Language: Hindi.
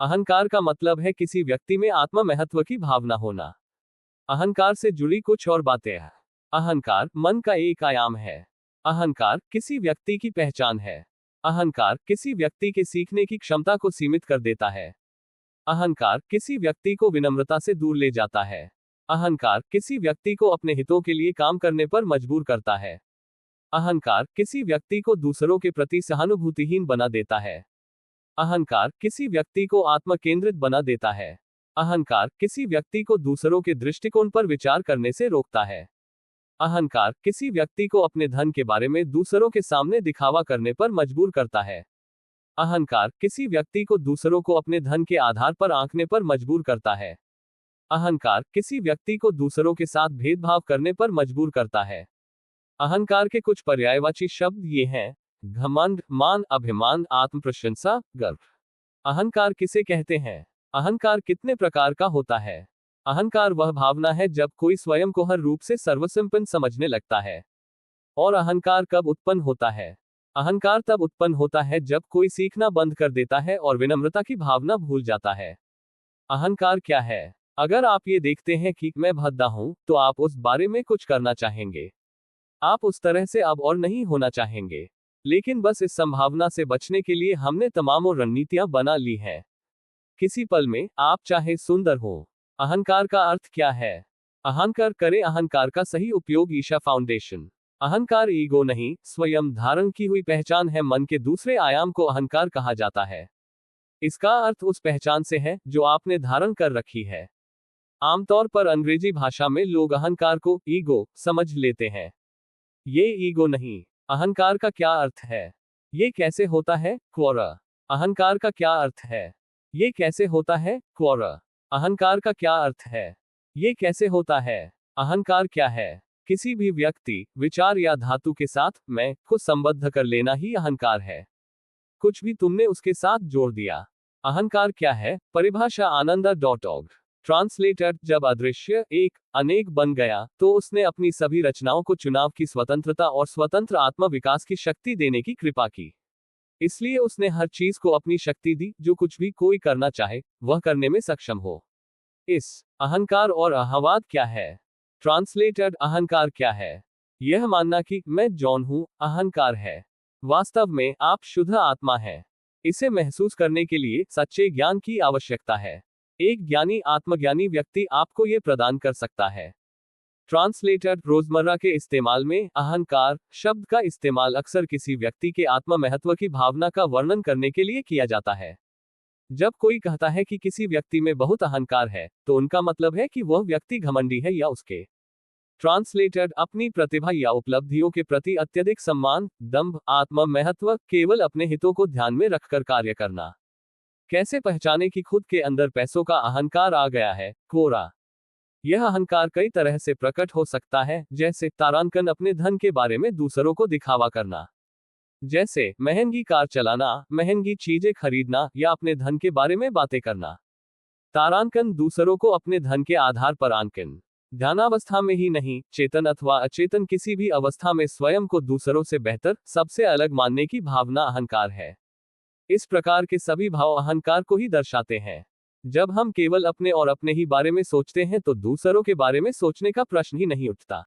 अहंकार का मतलब है किसी व्यक्ति में आत्म महत्व की भावना होना। अहंकार से जुड़ी कुछ और बातें हैं। अहंकार मन का एक आयाम है। अहंकार किसी व्यक्ति की पहचान है। अहंकार किसी व्यक्ति के सीखने की क्षमता को सीमित कर देता है। अहंकार किसी व्यक्ति को विनम्रता से दूर ले जाता है। अहंकार किसी व्यक्ति को अपने हितों के लिए काम करने पर मजबूर करता है। अहंकार किसी व्यक्ति को दूसरों के प्रति सहानुभूतिहीन बना देता है। अहंकार किसी व्यक्ति को आत्म केंद्रित बना देता है। अहंकार किसी व्यक्ति को दूसरों के दृष्टिकोण पर विचार करने से रोकता है। अहंकार किसी व्यक्ति को अपने धन के बारे में दूसरों के सामने दिखावा करने पर मजबूर करता है। अहंकार किसी व्यक्ति को दूसरों को अपने धन के आधार पर आंकने पर मजबूर करता है। अहंकार किसी व्यक्ति को दूसरों के साथ भेदभाव करने पर मजबूर करता है। अहंकार के कुछ पर्यायवाची शब्द ये हैं: घमंड, मान, अभिमान, आत्म प्रशंसा, गर्व। अहंकार किसे कहते हैं? अहंकार कितने प्रकार का होता है? अहंकार वह भावना है जब कोई स्वयं को हर रूप से सर्वसंपन्न समझने लगता है। और अहंकार कब उत्पन्न होता है? अहंकार तब उत्पन्न होता है जब कोई सीखना बंद कर देता है और विनम्रता की भावना भूल जाता है। अहंकार क्या है? अगर आप ये देखते हैं कि मैं भद्दा हूं, तो आप उस बारे में कुछ करना चाहेंगे। आप उस तरह से अब और नहीं होना चाहेंगे। लेकिन बस इस संभावना से बचने के लिए हमने तमाम रणनीतियां बना ली हैं। किसी पल में आप चाहे सुंदर हो। अहंकार का अर्थ क्या है? अहंकार करें। अहंकार का सही उपयोग। ईशा फाउंडेशन। अहंकार ईगो नहीं, स्वयं धारण की हुई पहचान है। मन के दूसरे आयाम को अहंकार कहा जाता है। इसका अर्थ उस पहचान से है जो आपने धारण कर रखी है। आमतौर पर अंग्रेजी भाषा में लोग अहंकार को ईगो समझ लेते हैं। ये ईगो नहीं। अहंकार का क्या अर्थ है? ये कैसे होता है? क्वोरा। अहंकार का क्या अर्थ है? ये कैसे होता है? क्वोरा। अहंकार का क्या अर्थ है? ये कैसे होता है? अहंकार क्या है? किसी भी व्यक्ति, विचार या धातु के साथ मैं को संबद्ध कर लेना ही अहंकार है। कुछ भी तुमने उसके साथ जोड़ दिया। अहंकार क्या है? परिभाषा आनंदा.org। ट्रांसलेटर। जब अदृश्य एक अनेक बन गया, तो उसने अपनी सभी रचनाओं को चुनाव की स्वतंत्रता और स्वतंत्र आत्म विकास की शक्ति देने की कृपा की। इसलिए उसने हर चीज को अपनी शक्ति दी, जो कुछ भी कोई करना चाहे, वह करने में सक्षम हो। इस अहंकार और अहंवाद क्या है? ट्रांसलेटर। अहंकार क्या है? यह मानना कि मैं जॉन हूं, अहंकार है। वास्तव में आप शुद्ध आत्मा है। इसे महसूस करने के लिए सच्चे ज्ञान की आवश्यकता है। एक ज्ञानी आत्मज्ञानी व्यक्ति आपको यह प्रदान कर सकता है। ट्रांसलेटर। रोजमर्रा के इस्तेमाल में अहंकार शब्द का इस्तेमाल अक्सर किसी व्यक्ति के आत्म महत्व की भावना का वर्णन करने के लिए किया जाता है। जब कोई कहता है कि किसी व्यक्ति में बहुत अहंकार है, तो उनका मतलब है कि वह व्यक्ति घमंडी है या उसके ट्रांसलेटर अपनी प्रतिभा या उपलब्धियों के प्रति अत्यधिक सम्मान, दंभ, आत्म महत्व, केवल अपने हितों को ध्यान में रखकर कार्य करना। कैसे पहचाने कि खुद के अंदर पैसों का अहंकार आ गया है? कोरा। यह अहंकार कई तरह से प्रकट हो सकता है, जैसे तारांकन, अपने धन के बारे में दूसरों को दिखावा करना, जैसे महंगी कार चलाना, महंगी चीजें खरीदना या अपने धन के बारे में बातें करना। तारांकन दूसरों को अपने धन के आधार पर आंकन। ध्यानावस्था में ही नहीं, चेतन अथवा अचेतन किसी भी अवस्था में स्वयं को दूसरों से बेहतर, सबसे अलग मानने की भावना अहंकार है। इस प्रकार के सभी भाव अहंकार को ही दर्शाते हैं। जब हम केवल अपने और अपने ही बारे में सोचते हैं, तो दूसरों के बारे में सोचने का प्रश्न ही नहीं उठता।